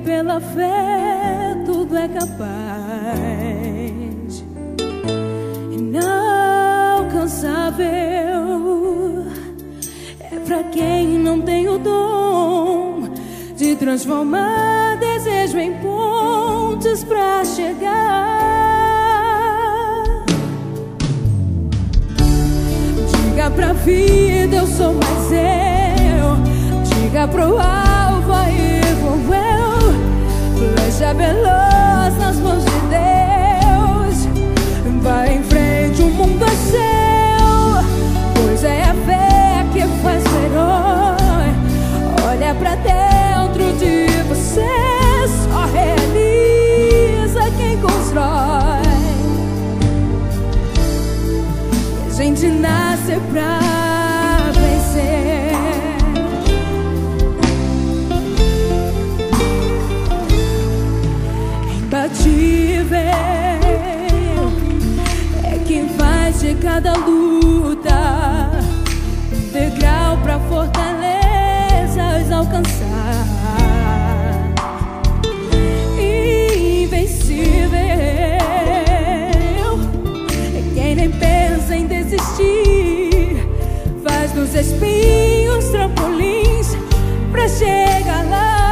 pela fé tudo é capaz. Inalcançável é pra quem não tem o dom de transformar desejo em pontes pra chegar. Diga pra vida, eu sou mais eu. Diga pro alvo, aí vou eu. Flecha veloz nas mãos de Deus. Vai em frente, o mundo é seu, pois é a fé que faz o herói. Olha pra dentro de você, só realiza quem constrói. A gente nasce pra vencer. Imbatível é quem faz de cada luta um degrau pra fortalezas alcançar. Invencível é quem nem pensa em desistir, faz dos espinhos trampolins pra chegar lá.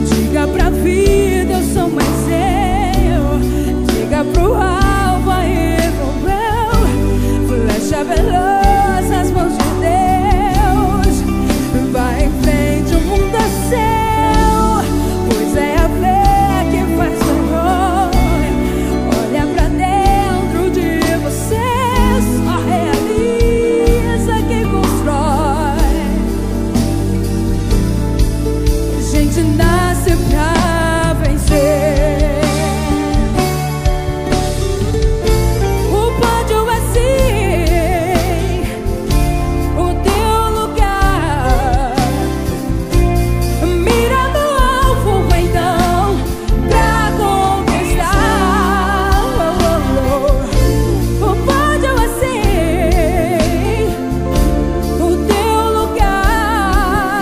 Diga pra vida, eu sou mais eu. Diga pro alvo, aí vou eu. Flecha veloz nas mãos de Deus. Vai em frente, o mundo é seu, pois é a fé que faz o herói. Olha pra dentro de você, só realiza quem constrói. A gente nasce pra vencer. O pódio é sim o teu lugar. Mira no alvo então pra conquistar. O pódio é sim o teu lugar.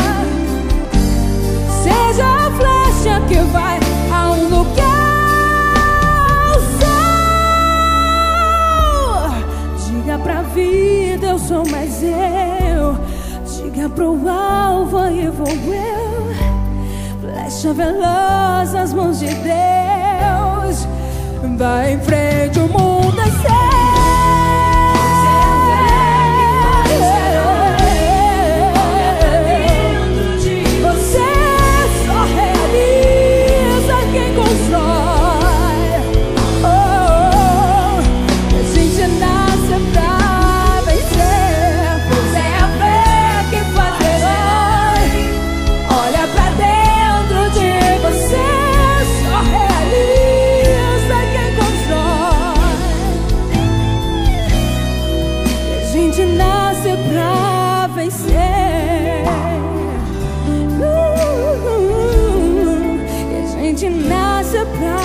Seja a flecha que vai a um lugar ao sol. Diga pra vida, eu sou mais eu. Diga pro alvo, aí vou eu. Flecha veloz nas mãos de Deus. Vai em frente, o mundo é seu. Você só realiza quem constrói. Oh, a gente nasce pra vencer, pois é a fé que faz o herói. Olha pra dentro de você, só realiza quem constrói. A gente nasce pra vencer. A gente nasce pra